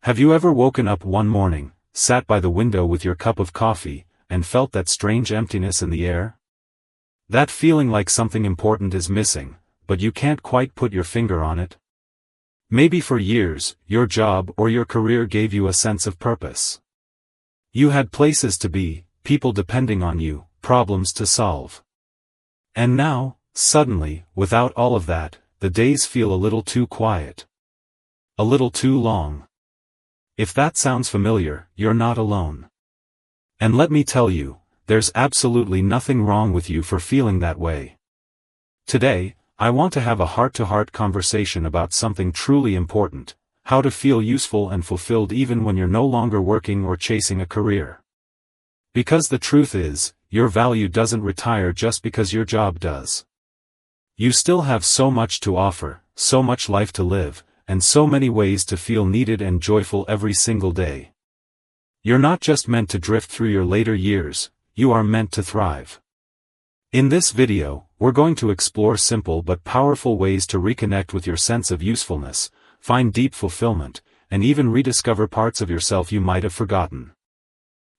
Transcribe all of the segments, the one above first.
Have you ever woken up one morning, sat by the window with your cup of coffee, and felt that strange emptiness in the air? That feeling like something important is missing, but you can't quite put your finger on it? Maybe for years, your job or your career gave you a sense of purpose. You had places to be, people depending on you, problems to solve. And now, suddenly, without all of that, the days feel a little too quiet. A little too long. If that sounds familiar, you're not alone. And let me tell you, there's absolutely nothing wrong with you for feeling that way. Today, I want to have a heart-to-heart conversation about something truly important: how to feel useful and fulfilled even when you're no longer working or chasing a career. Because the truth is, your value doesn't retire just because your job does. You still have so much to offer, so much life to live, and so many ways to feel needed and joyful every single day. You're not just meant to drift through your later years, you are meant to thrive. In this video, we're going to explore simple but powerful ways to reconnect with your sense of usefulness, find deep fulfillment, and even rediscover parts of yourself you might have forgotten.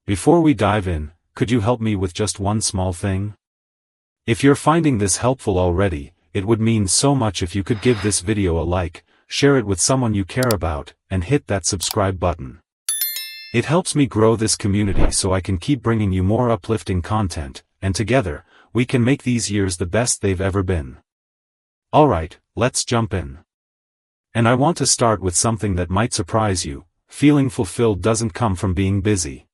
Before we dive in, could you help me with just one small thing? If you're finding this helpful already, it would mean so much if you could give this video a like, share it with someone you care about, and hit that subscribe button. It helps me grow this community so I can keep bringing you more uplifting content, and together, we can make these years the best they've ever been. Alright, let's jump in. And I want to start with something that might surprise you: feeling fulfilled doesn't come from being busy.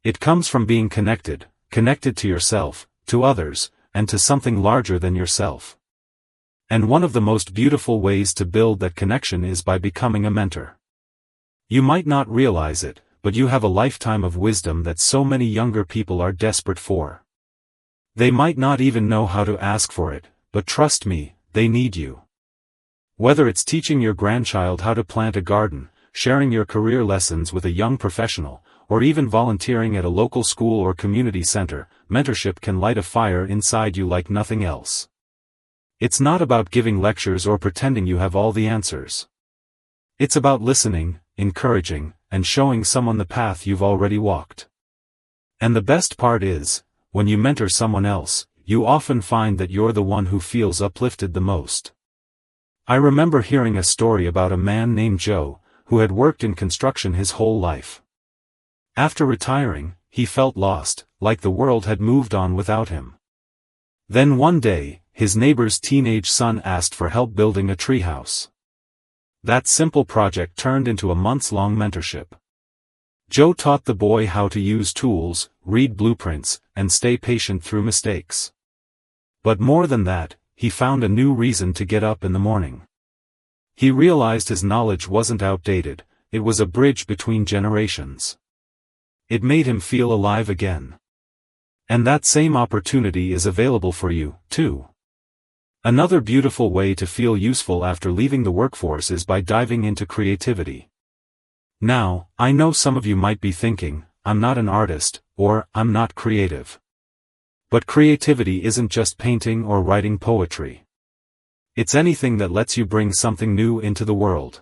It comes from being connected to yourself, to others, and to something larger than yourself. And one of the most beautiful ways to build that connection is by becoming a mentor. You might not realize it, but you have a lifetime of wisdom that so many younger people are desperate for. They might not even know how to ask for it, but trust me, they need you. Whether it's teaching your grandchild how to plant a garden, sharing your career lessons with a young professional, or even volunteering at a local school or community center, mentorship can light a fire inside you like nothing else. It's not about giving lectures or pretending you have all the answers. It's about listening, encouraging, and showing someone the path you've already walked. And the best part is, when you mentor someone else, you often find that you're the one who feels uplifted the most. I remember hearing a story about a man named Joe, who had worked in construction his whole life. After retiring, he felt lost, like the world had moved on without him. Then one day, his neighbor's teenage son asked for help building a treehouse. That simple project turned into a months-long mentorship. Joe taught the boy how to use tools, read blueprints, and stay patient through mistakes. But more than that, he found a new reason to get up in the morning. He realized his knowledge wasn't outdated, it was a bridge between generations. It made him feel alive again. And that same opportunity is available for you, too. Another beautiful way to feel useful after leaving the workforce is by diving into creativity. Now, I know some of you might be thinking, I'm not an artist, or I'm not creative. But creativity isn't just painting or writing poetry. It's anything that lets you bring something new into the world.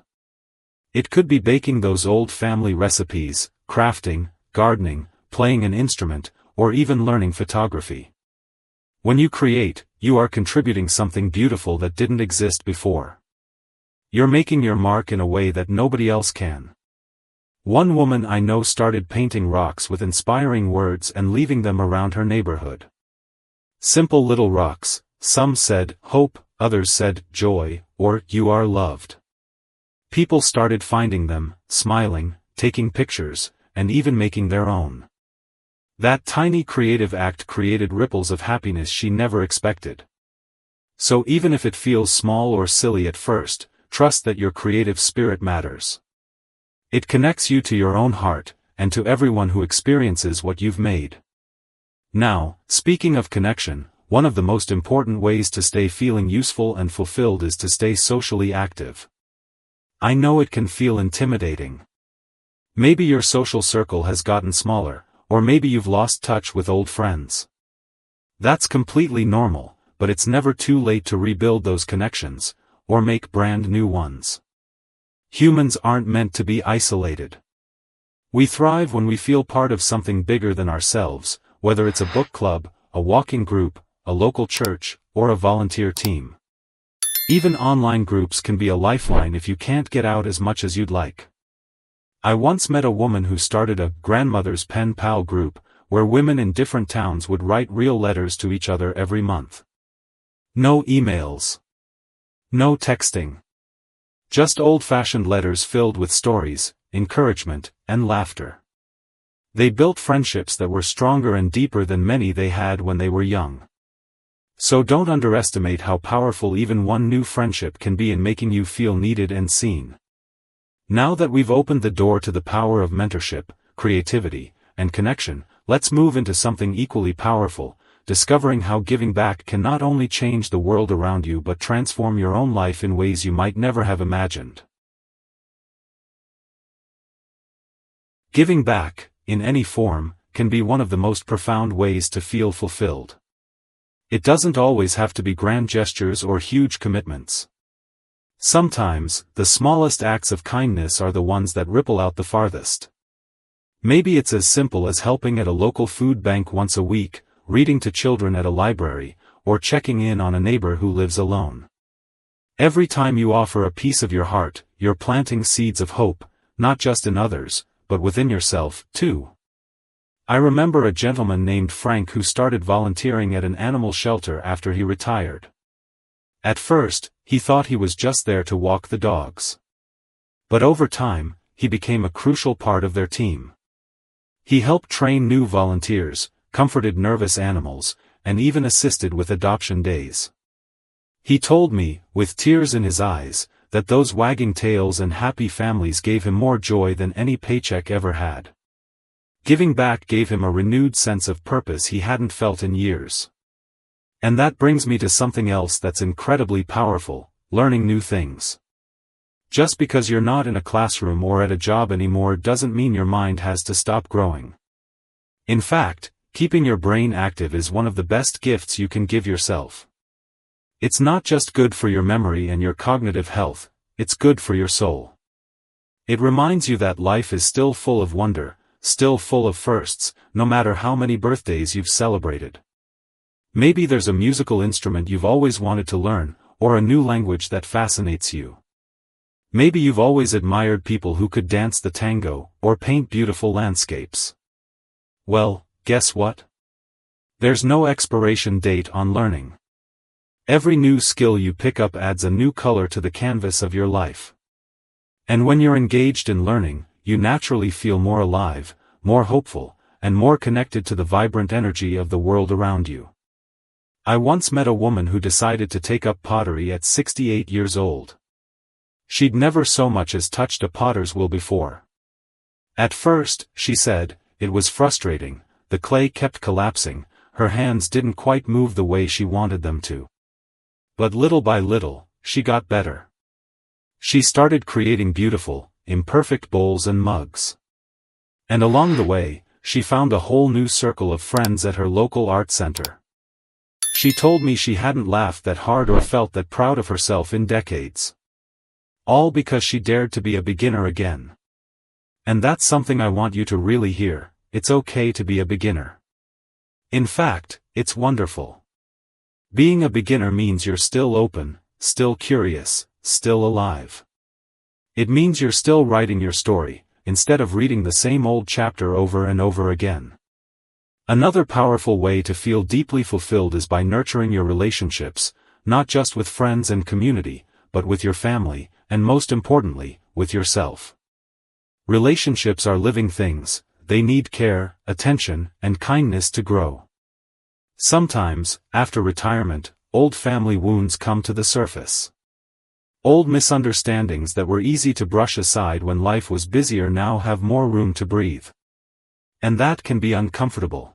It could be baking those old family recipes, crafting, gardening, playing an instrument, or even learning photography. When you create, you are contributing something beautiful that didn't exist before. You're making your mark in a way that nobody else can. One woman I know started painting rocks with inspiring words and leaving them around her neighborhood. Simple little rocks, some said, hope, others said, joy, or, you are loved. People started finding them, smiling, taking pictures, and even making their own. That tiny creative act created ripples of happiness she never expected. So even if it feels small or silly at first, trust that your creative spirit matters. It connects you to your own heart, and to everyone who experiences what you've made. Now, speaking of connection, one of the most important ways to stay feeling useful and fulfilled is to stay socially active. I know it can feel intimidating. Maybe your social circle has gotten smaller, or maybe you've lost touch with old friends. That's completely normal, but it's never too late to rebuild those connections, or make brand new ones. Humans aren't meant to be isolated. We thrive when we feel part of something bigger than ourselves, whether it's a book club, a walking group, a local church, or a volunteer team. Even online groups can be a lifeline if you can't get out as much as you'd like. I once met a woman who started a grandmother's pen pal group, where women in different towns would write real letters to each other every month. No emails. No texting. Just old-fashioned letters filled with stories, encouragement, and laughter. They built friendships that were stronger and deeper than many they had when they were young. So don't underestimate how powerful even one new friendship can be in making you feel needed and seen. Now that we've opened the door to the power of mentorship, creativity, and connection, let's move into something equally powerful, discovering how giving back can not only change the world around you but transform your own life in ways you might never have imagined. Giving back, in any form, can be one of the most profound ways to feel fulfilled. It doesn't always have to be grand gestures or huge commitments. Sometimes, the smallest acts of kindness are the ones that ripple out the farthest. Maybe it's as simple as helping at a local food bank once a week, reading to children at a library, or checking in on a neighbor who lives alone. Every time you offer a piece of your heart, you're planting seeds of hope, not just in others, but within yourself, too. I remember a gentleman named Frank who started volunteering at an animal shelter after he retired. At first, he thought he was just there to walk the dogs. But over time, he became a crucial part of their team. He helped train new volunteers, comforted nervous animals, and even assisted with adoption days. He told me, with tears in his eyes, that those wagging tails and happy families gave him more joy than any paycheck ever had. Giving back gave him a renewed sense of purpose he hadn't felt in years. And that brings me to something else that's incredibly powerful: learning new things. Just because you're not in a classroom or at a job anymore doesn't mean your mind has to stop growing. In fact, keeping your brain active is one of the best gifts you can give yourself. It's not just good for your memory and your cognitive health, it's good for your soul. It reminds you that life is still full of wonder, still full of firsts, no matter how many birthdays you've celebrated. Maybe there's a musical instrument you've always wanted to learn, or a new language that fascinates you. Maybe you've always admired people who could dance the tango, or paint beautiful landscapes. Well, guess what? There's no expiration date on learning. Every new skill you pick up adds a new color to the canvas of your life. And when you're engaged in learning, you naturally feel more alive, more hopeful, and more connected to the vibrant energy of the world around you. I once met a woman who decided to take up pottery at 68 years old. She'd never so much as touched a potter's wheel before. At first, she said, it was frustrating, the clay kept collapsing, her hands didn't quite move the way she wanted them to. But little by little, she got better. She started creating beautiful, imperfect bowls and mugs. And along the way, she found a whole new circle of friends at her local art center. She told me she hadn't laughed that hard or felt that proud of herself in decades. All because she dared to be a beginner again. And that's something I want you to really hear: it's okay to be a beginner. In fact, it's wonderful. Being a beginner means you're still open, still curious, still alive. It means you're still writing your story, instead of reading the same old chapter over and over again. Another powerful way to feel deeply fulfilled is by nurturing your relationships, not just with friends and community, but with your family, and most importantly, with yourself. Relationships are living things, they need care, attention, and kindness to grow. Sometimes, after retirement, old family wounds come to the surface. Old misunderstandings that were easy to brush aside when life was busier now have more room to breathe. And that can be uncomfortable.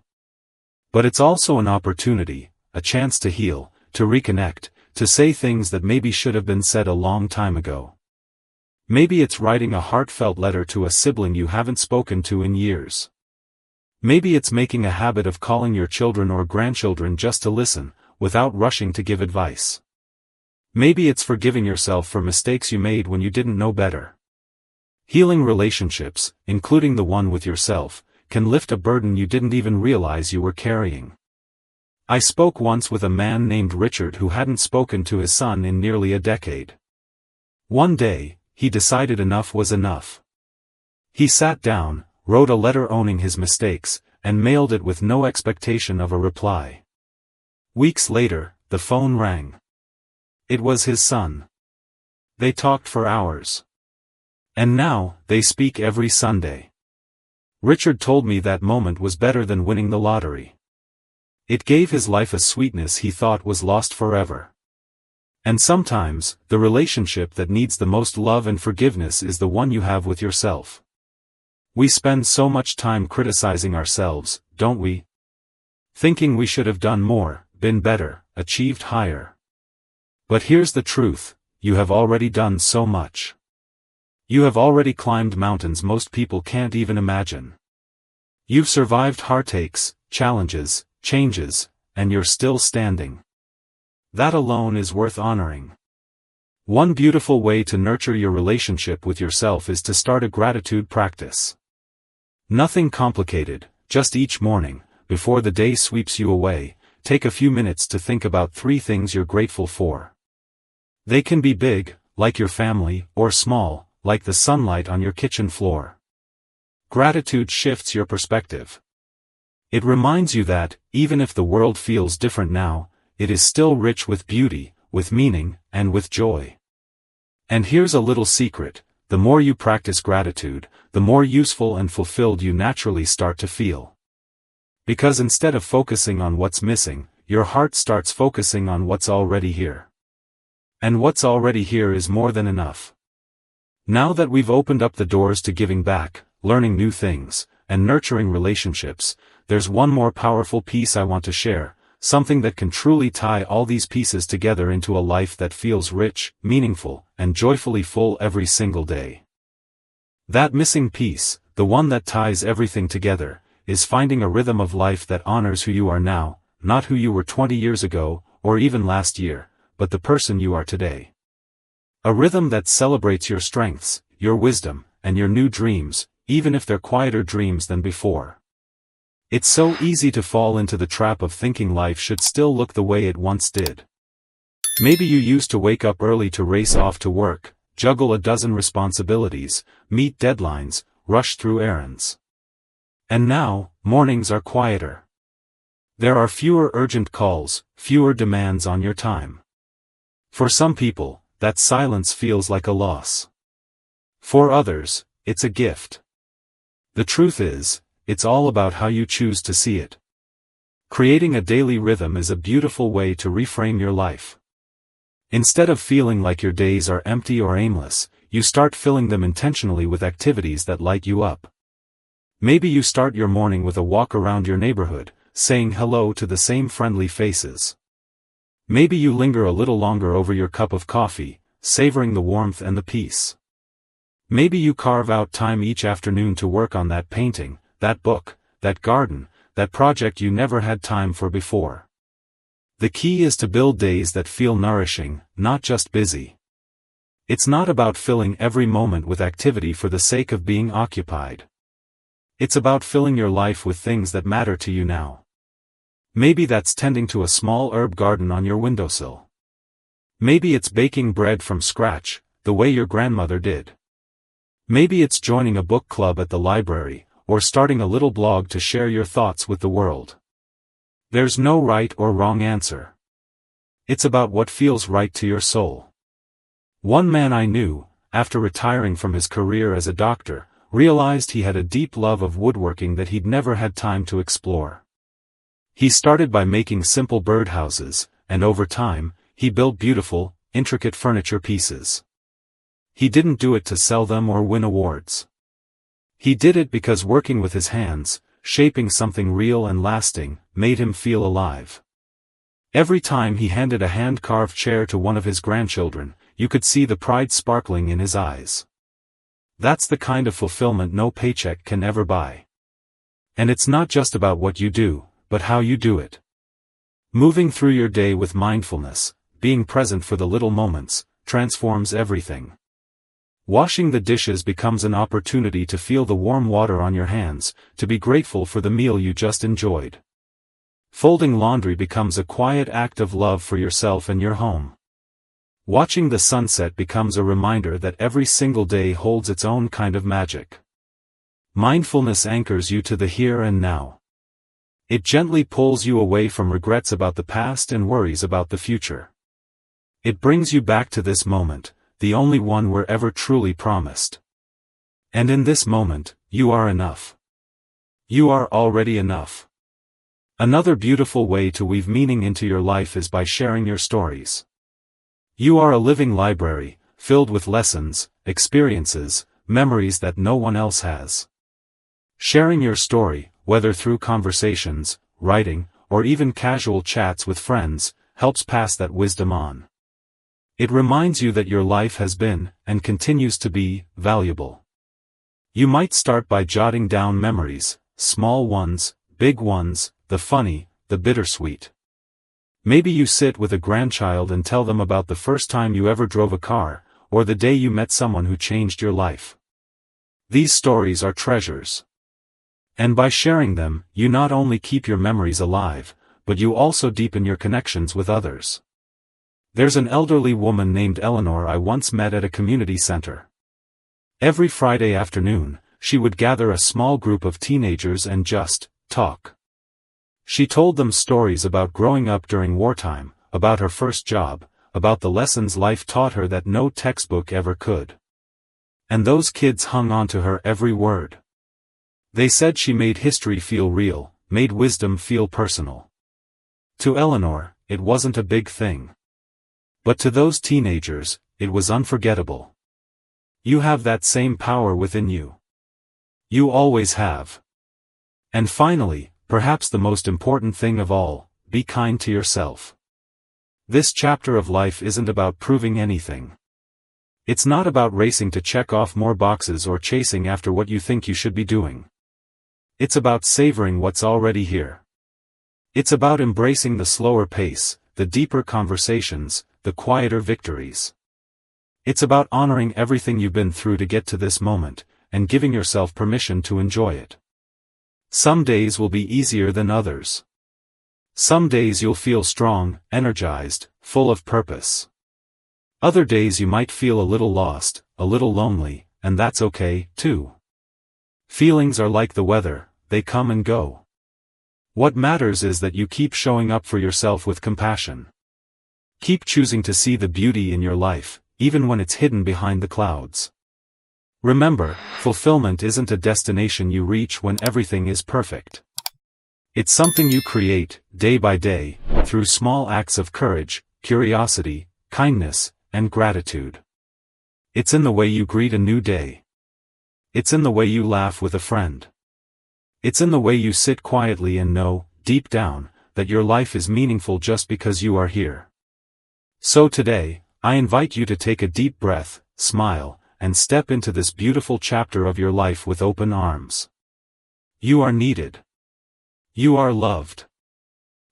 But it's also an opportunity, a chance to heal, to reconnect, to say things that maybe should have been said a long time ago. Maybe it's writing a heartfelt letter to a sibling you haven't spoken to in years. Maybe it's making a habit of calling your children or grandchildren just to listen, without rushing to give advice. Maybe it's forgiving yourself for mistakes you made when you didn't know better. Healing relationships, including the one with yourself, can lift a burden you didn't even realize you were carrying. I spoke once with a man named Richard who hadn't spoken to his son in nearly a decade. One day, he decided enough was enough. He sat down, wrote a letter owning his mistakes, and mailed it with no expectation of a reply. Weeks later, the phone rang. It was his son. They talked for hours. And now, they speak every Sunday. Richard told me that moment was better than winning the lottery. It gave his life a sweetness he thought was lost forever. And sometimes, the relationship that needs the most love and forgiveness is the one you have with yourself. We spend so much time criticizing ourselves, don't we? Thinking we should have done more, been better, achieved higher. But here's the truth, you have already done so much. You have already climbed mountains most people can't even imagine. You've survived heartaches, challenges, changes, and you're still standing. That alone is worth honoring. One beautiful way to nurture your relationship with yourself is to start a gratitude practice. Nothing complicated, just each morning, before the day sweeps you away, take a few minutes to think about 3 things you're grateful for. They can be big, like your family, or small, like the sunlight on your kitchen floor. Gratitude shifts your perspective. It reminds you that, even if the world feels different now, it is still rich with beauty, with meaning, and with joy. And here's a little secret, the more you practice gratitude, the more useful and fulfilled you naturally start to feel. Because instead of focusing on what's missing, your heart starts focusing on what's already here. And what's already here is more than enough. Now that we've opened up the doors to giving back, learning new things, and nurturing relationships, there's one more powerful piece I want to share, something that can truly tie all these pieces together into a life that feels rich, meaningful, and joyfully full every single day. That missing piece, the one that ties everything together, is finding a rhythm of life that honors who you are now, not who you were 20 years ago, or even last year, but the person you are today. A rhythm that celebrates your strengths, your wisdom, and your new dreams, even if they're quieter dreams than before. It's so easy to fall into the trap of thinking life should still look the way it once did. Maybe you used to wake up early to race off to work, juggle a dozen responsibilities, meet deadlines, rush through errands. And now, mornings are quieter. There are fewer urgent calls, fewer demands on your time. For some people, that silence feels like a loss. For others, it's a gift. The truth is, it's all about how you choose to see it. Creating a daily rhythm is a beautiful way to reframe your life. Instead of feeling like your days are empty or aimless, you start filling them intentionally with activities that light you up. Maybe you start your morning with a walk around your neighborhood, saying hello to the same friendly faces. Maybe you linger a little longer over your cup of coffee, savoring the warmth and the peace. Maybe you carve out time each afternoon to work on that painting, that book, that garden, that project you never had time for before. The key is to build days that feel nourishing, not just busy. It's not about filling every moment with activity for the sake of being occupied. It's about filling your life with things that matter to you now. Maybe that's tending to a small herb garden on your windowsill. Maybe it's baking bread from scratch, the way your grandmother did. Maybe it's joining a book club at the library, or starting a little blog to share your thoughts with the world. There's no right or wrong answer. It's about what feels right to your soul. One man I knew, after retiring from his career as a doctor, realized he had a deep love of woodworking that he'd never had time to explore. He started by making simple birdhouses, and over time, he built beautiful, intricate furniture pieces. He didn't do it to sell them or win awards. He did it because working with his hands, shaping something real and lasting, made him feel alive. Every time he handed a hand-carved chair to one of his grandchildren, you could see the pride sparkling in his eyes. That's the kind of fulfillment no paycheck can ever buy. And it's not just about what you do, but how you do it. Moving through your day with mindfulness, being present for the little moments, transforms everything. Washing the dishes becomes an opportunity to feel the warm water on your hands, to be grateful for the meal you just enjoyed. Folding laundry becomes a quiet act of love for yourself and your home. Watching the sunset becomes a reminder that every single day holds its own kind of magic. Mindfulness anchors you to the here and now. It gently pulls you away from regrets about the past and worries about the future. It brings you back to this moment, the only one we're ever truly promised. And in this moment, you are enough. You are already enough. Another beautiful way to weave meaning into your life is by sharing your stories. You are a living library, filled with lessons, experiences, memories that no one else has. Sharing your story, whether through conversations, writing, or even casual chats with friends, helps pass that wisdom on. It reminds you that your life has been, and continues to be, valuable. You might start by jotting down memories, small ones, big ones, the funny, the bittersweet. Maybe you sit with a grandchild and tell them about the first time you ever drove a car, or the day you met someone who changed your life. These stories are treasures. And by sharing them, you not only keep your memories alive, but you also deepen your connections with others. There's an elderly woman named Eleanor I once met at a community center. Every Friday afternoon, she would gather a small group of teenagers and just talk. She told them stories about growing up during wartime, about her first job, about the lessons life taught her that no textbook ever could. And those kids hung on to her every word. They said she made history feel real, made wisdom feel personal. To Eleanor, it wasn't a big thing. But to those teenagers, it was unforgettable. You have that same power within you. You always have. And finally, perhaps the most important thing of all, be kind to yourself. This chapter of life isn't about proving anything. It's not about racing to check off more boxes or chasing after what you think you should be doing. It's about savoring what's already here. It's about embracing the slower pace, the deeper conversations, the quieter victories. It's about honoring everything you've been through to get to this moment, and giving yourself permission to enjoy it. Some days will be easier than others. Some days you'll feel strong, energized, full of purpose. Other days you might feel a little lost, a little lonely, and that's okay, too. Feelings are like the weather, they come and go. What matters is that you keep showing up for yourself with compassion. Keep choosing to see the beauty in your life, even when it's hidden behind the clouds. Remember, fulfillment isn't a destination you reach when everything is perfect. It's something you create, day by day, through small acts of courage, curiosity, kindness, and gratitude. It's in the way you greet a new day. It's in the way you laugh with a friend. It's in the way you sit quietly and know, deep down, that your life is meaningful just because you are here. So today, I invite you to take a deep breath, smile, and step into this beautiful chapter of your life with open arms. You are needed. You are loved.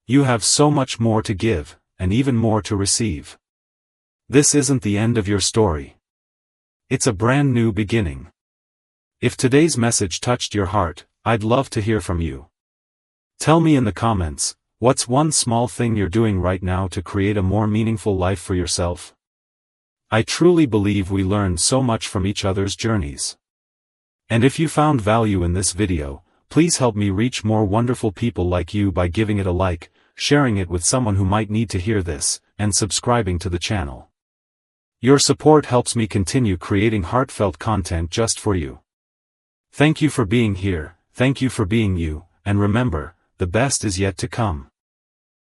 You have so much more to give, and even more to receive. This isn't the end of your story. It's a brand new beginning. If today's message touched your heart, I'd love to hear from you. Tell me in the comments, what's one small thing you're doing right now to create a more meaningful life for yourself? I truly believe we learn so much from each other's journeys. And if you found value in this video, please help me reach more wonderful people like you by giving it a like, sharing it with someone who might need to hear this, and subscribing to the channel. Your support helps me continue creating heartfelt content just for you. Thank you for being here, thank you for being you, and remember, the best is yet to come.